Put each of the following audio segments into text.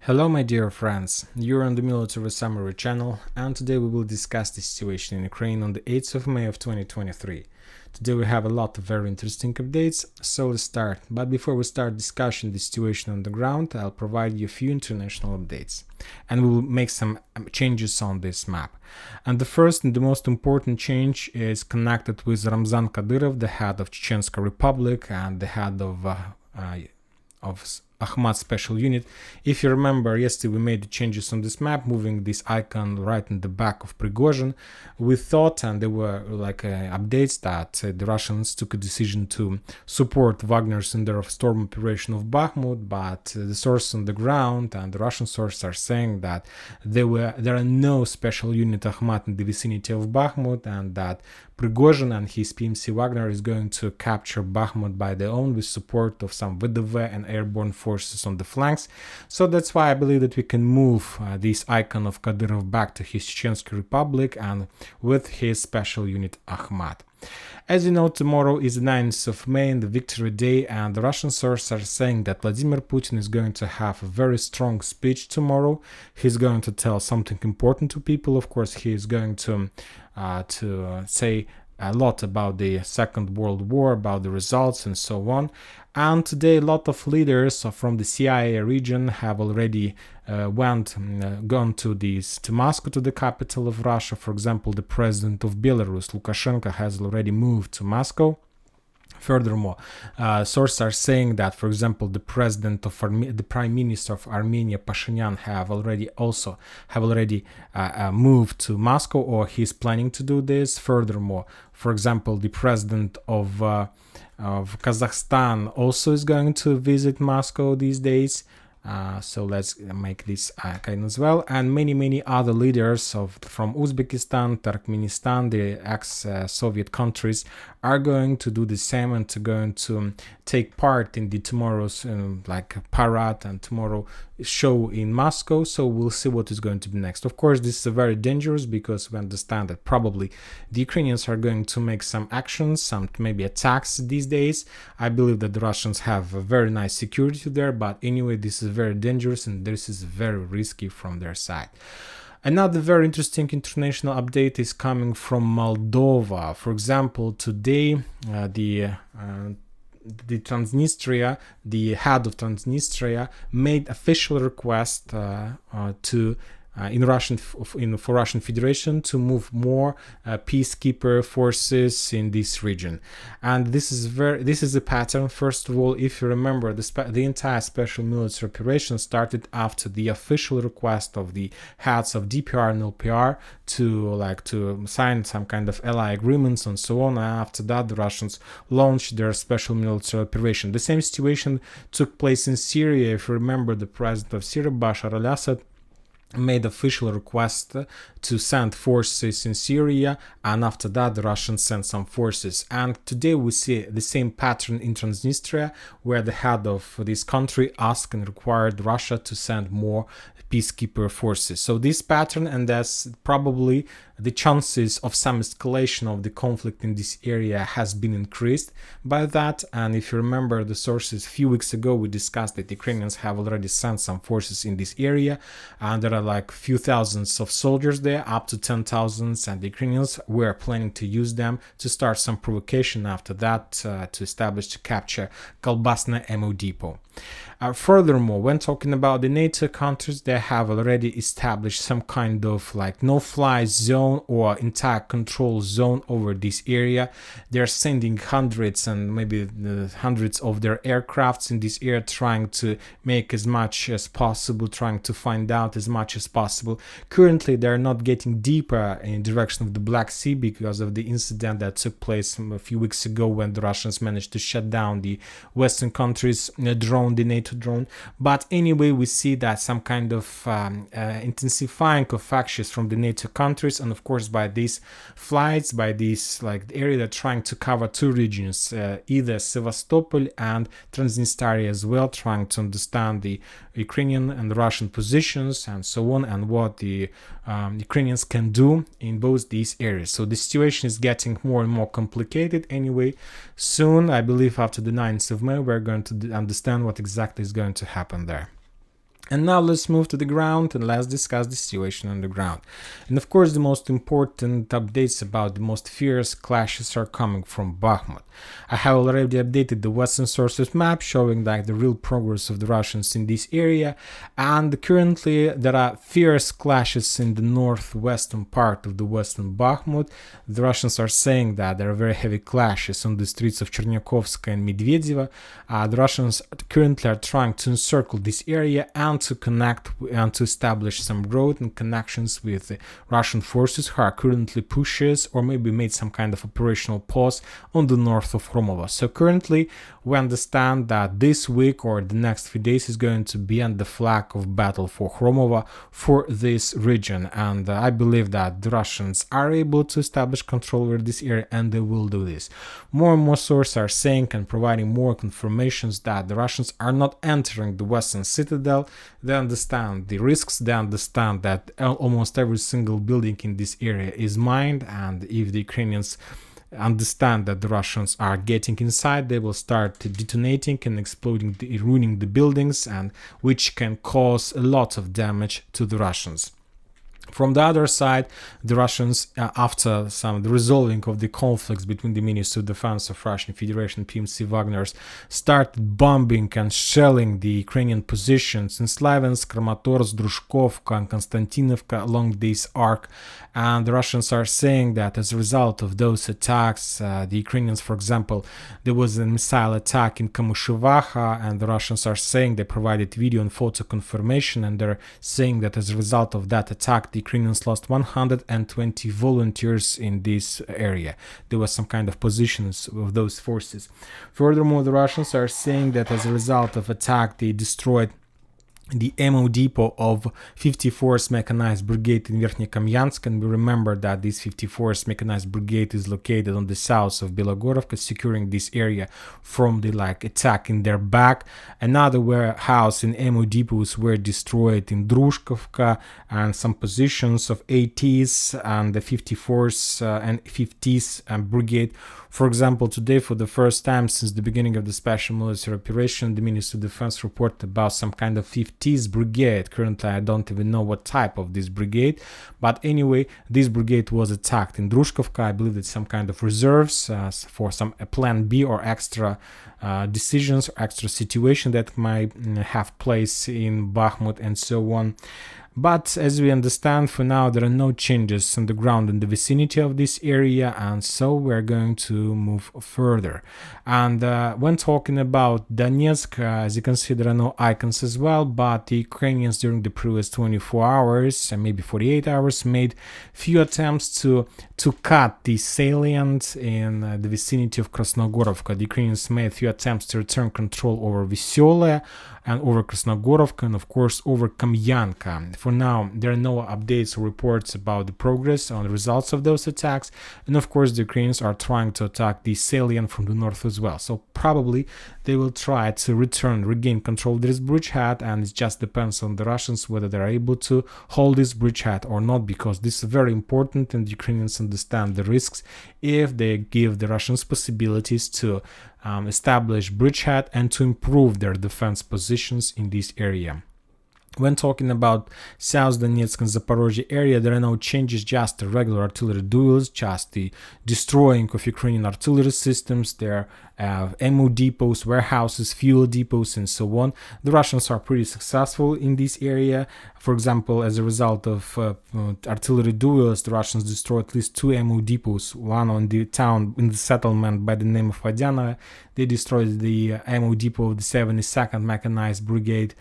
Hello my dear friends, you're on the Military Summary channel, and today we will discuss the situation in Ukraine on the 8th of May of 2023. Today we have a lot of very interesting updates, so let's start. But before we start discussing the situation on the ground, I'll provide you a few international updates. And we will make some changes on this map. And the first and the most important change is connected with Ramzan Kadyrov, the head of Chechenska Republic and the head of Bakhmut special unit. If you remember, yesterday we made the changes on this map, moving this icon right in the back of Prigozhin. We thought, and there were updates, that the Russians took a decision to support Wagner's in their storm operation of Bakhmut, but the source on the ground and the Russian sources are saying that there are no special unit Akhmat in the vicinity of Bakhmut, and that Prigozhin and his PMC Wagner is going to capture Bakhmut by their own with support of some VDV and airborne forces on the flanks. So that's why I believe that we can move this icon of Kadyrov back to his Chechenska Republic and with his special unit Akhmat. As you know, tomorrow is the 9th of May and the Victory Day, and the Russian sources are saying that Vladimir Putin is going to have a very strong speech tomorrow. He's going to tell something important to people. Of course, he is going to say a lot about the Second World War, about the results and so on. And today a lot of leaders from the CIA region have already gone to Moscow, to the capital of Russia. For example, the president of Belarus, Lukashenko, has already moved to Moscow. Furthermore, sources are saying that, for example, the Prime Minister of Armenia, Pashinyan, have already moved to Moscow, or he's planning to do this. Furthermore, for example, the president of Kazakhstan also is going to visit Moscow these days. So let's make this icon as well, and many other leaders from Uzbekistan, Turkmenistan, the ex-Soviet countries are going to do the same and going to take part in the tomorrow's parade and tomorrow show in Moscow. So we'll see what is going to be next. Of course, this is very dangerous because we understand that probably the Ukrainians are going to make some actions, some maybe attacks these days. I believe that the Russians have a very nice security there, but anyway, this is very dangerous and this is very risky from their side. Another very interesting international update is coming from Moldova. For example, today the Transnistria, the head of Transnistria, made official request for Russian Federation to move more peacekeeper forces in this region, and this is a pattern. First of all, if you remember, the entire special military operation started after the official request of the heads of DPR and LPR to sign some kind of ally agreements and so on. And after that, the Russians launched their special military operation. The same situation took place in Syria. If you remember, the president of Syria, Bashar al-Assad, made official request to send forces in Syria, and after that the Russians sent some forces. And today we see the same pattern in Transnistria, where the head of this country asked and required Russia to send more peacekeeper forces. So this pattern, and that's probably the chances of some escalation of the conflict in this area has been increased by that. And if you remember the sources, a few weeks ago we discussed that the Ukrainians have already sent some forces in this area, and there are like few thousands of soldiers there, up to 10,000, and the Ukrainians were planning to use them to start some provocation after that to capture Kolbasna MO depot. Furthermore, when talking about the NATO countries, they have already established some kind of no-fly zone or entire control zone over this area. They're sending hundreds and maybe hundreds of their aircrafts in this area, trying to make as much as possible, trying to find out as much as possible. Currently, they're not getting deeper in direction of the Black Sea because of the incident that took place a few weeks ago when the Russians managed to shut down the Western countries' drone, the NATO drone. But anyway, we see that some kind of intensifying of actions from the NATO countries, and of course by these flights, by this area, they're trying to cover two regions, either Sevastopol and Transnistria as well, trying to understand the Ukrainian and Russian positions and so on, and what the Ukrainians can do in both these areas. So the situation is getting more and more complicated. Anyway, soon, I believe after the 9th of May, we're going to understand what exactly is going to happen there. And now let's move to the ground and let's discuss the situation on the ground. And of course, the most important updates about the most fierce clashes are coming from Bakhmut. I have already updated the Western sources map showing like the real progress of the Russians in this area, and currently there are fierce clashes in the northwestern part of the western Bakhmut. The Russians are saying that there are very heavy clashes on the streets of Cherniakovska and Medvedevo. The Russians currently are trying to encircle this area and to connect and to establish some road and connections with the Russian forces who are currently pushes or maybe made some kind of operational pause on the north of Khromovo. So currently we understand that this week or the next few days is going to be on the flag of battle for Khromovo for this region, and I believe that the Russians are able to establish control over this area and they will do this. More and more sources are saying and providing more confirmations that the Russians are not entering the western citadel. They understand the risks, they understand that almost every single building in this area is mined, and if the Ukrainians understand that the Russians are getting inside, they will start detonating and exploding, ruining the buildings, and which can cause a lot of damage to the Russians. From the other side, the Russians, after the resolving of the conflicts between the Ministry of Defense of Russian Federation and PMC Wagner's, started bombing and shelling the Ukrainian positions in Slaviansk, Kramatorsk, Drushkovka and Konstantinovka along this arc. And the Russians are saying that as a result of those attacks, the Ukrainians, for example, there was a missile attack in Kamushivaha, and the Russians are saying they provided video and photo confirmation, and they're saying that as a result of that attack, the Ukrainians lost 120 volunteers in this area. There was some kind of positions of those forces. Furthermore, the Russians are saying that as a result of attack, they destroyed the ammo depot of 54th Mechanized Brigade in Verkhnyokamyansk, and we remember that this 54th Mechanized Brigade is located on the south of Belogorovka, securing this area from the attack in their back. Another warehouse and ammo depots were destroyed in Drushkovka, and some positions of 80th and the 54th and 50th Brigade. For example, today, for the first time since the beginning of the special military operation, the Ministry of Defense reported about some kind of 50th Brigade. Currently, I don't even know what type of this brigade, but anyway, this brigade was attacked in Drushkovka. I believe it's some kind of reserves for some plan B or extra decisions or extra situation that might have place in Bakhmut and so on. But as we understand, for now there are no changes on the ground in the vicinity of this area, and so we're going to move further. And when talking about Donetsk, as you can see, there are no icons as well, but the Ukrainians during the previous 24 hours and maybe 48 hours made few attempts to cut the salient in the vicinity of Krasnogorovka. The Ukrainians made few attempts to return control over Veselaya and over Krasnogorovka, and of course over Kamyanka. For now, there are no updates or reports about the progress on the results of those attacks, and of course the Ukrainians are trying to attack the salient from the north as well. So probably they will try to regain control of this bridgehead, and it just depends on the Russians whether they're able to hold this bridgehead or not, because this is very important and the Ukrainians understand the risks if they give the Russians possibilities to establish bridgehead and to improve their defense positions in this area. When talking about South Donetsk and Zaporozhye area, there are no changes, just the regular artillery duels, just the destroying of Ukrainian artillery systems, their ammo depots, warehouses, fuel depots, and so on. The Russians are pretty successful in this area. For example, as a result of artillery duels, the Russians destroyed at least 2 ammo depots, one on the town in the settlement by the name of Vodyanovo. They destroyed the ammo depot of the 72nd Mechanized Brigade,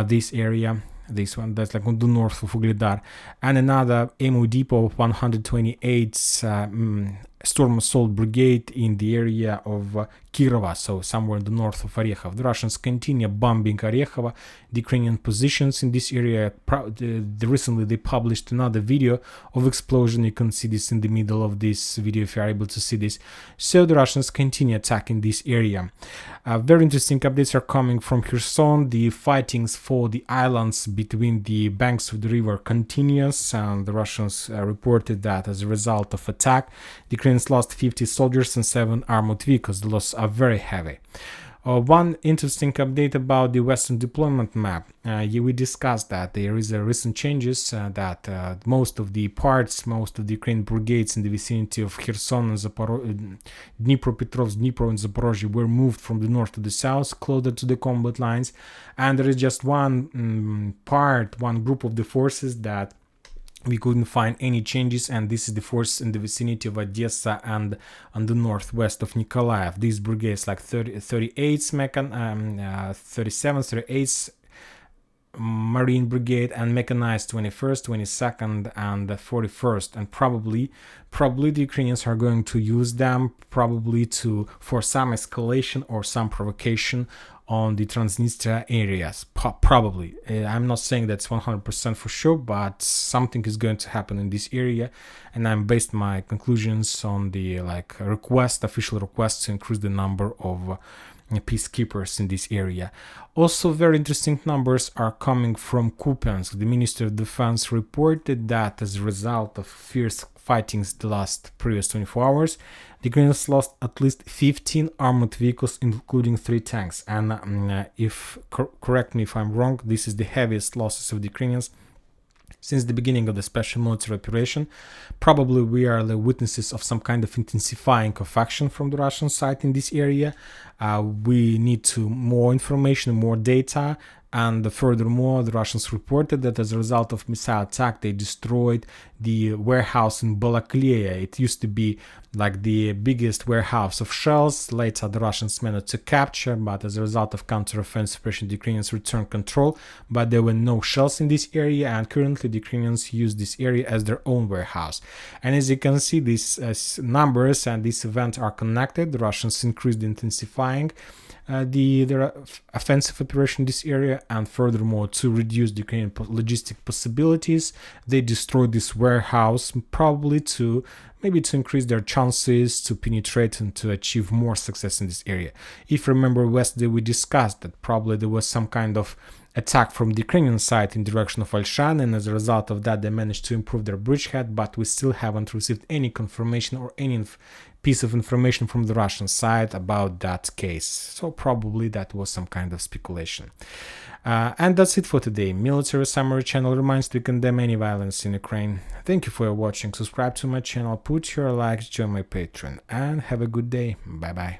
this area. This one, that's on the north of Ugledar, and another ammo depot of 128th Storm Assault Brigade in the area of Kirova, so somewhere in the north of Orekhov. The Russians continue bombing Orekhov, the Ukrainian positions in this area. Recently they published another video of explosion. You can see this in the middle of this video if you are able to see this. So the Russians continue attacking this area. Very interesting updates are coming from Kherson. The fightings for the islands between the banks of the river continues, and the Russians reported that as a result of attack, the Ukrainians lost 50 soldiers and 7 armored vehicles. The losses are very heavy. One interesting update about the Western deployment map. We discussed that there is a recent changes that most of the Ukraine brigades in the vicinity of Kherson and Dnipropetrovsk, Dnipro and Zaporozhye were moved from the north to the south, closer to the combat lines, and there is just one group of the forces that we couldn't find any changes, and this is the force in the vicinity of Odessa and on the northwest of Nikolaev. These brigades like 38th 37th, 38th Marine Brigade and mechanized 21st, 22nd and 41st, and probably the Ukrainians are going to use them for some escalation or some provocation on the Transnistria areas. Probably. I'm not saying that's 100% for sure, but something is going to happen in this area, and I'm based my conclusions on the official request to increase the number of peacekeepers in this area. Also, very interesting numbers are coming from Kupiansk. The Ministry of Defense reported that as a result of fierce fightings the last previous 24 hours, the Ukrainians lost at least 15 armored vehicles, including 3 tanks. And correct me if I'm wrong, this is the heaviest losses of the Ukrainians since the beginning of the special military operation. Probably we are the witnesses of some kind of intensifying of action from the Russian side in this area. We need more information, more data, and furthermore, the Russians reported that as a result of missile attack, they destroyed the warehouse in Balaklia. It used to be like the biggest warehouse of shells. Later, the Russians managed to capture, but as a result of counter-offensive operation, the Ukrainians returned control. But there were no shells in this area, and currently the Ukrainians use this area as their own warehouse. And as you can see, these numbers and this event are connected. The Russians increased intensifying the offensive operation in this area, and furthermore, to reduce the Ukrainian logistic possibilities, they destroyed this warehouse, probably to increase their chances to penetrate and to achieve more success in this area. If you remember yesterday, we discussed that probably there was some kind of attack from the Ukrainian side in direction of Alshan, and as a result of that they managed to improve their bridgehead, but we still haven't received any confirmation or any piece of information from the Russian side about that case. So probably that was some kind of speculation. And that's it for today. Military Summary channel reminds to condemn any violence in Ukraine. Thank you for watching. Subscribe to my channel, put your likes, join my Patreon, and have a good day. Bye bye.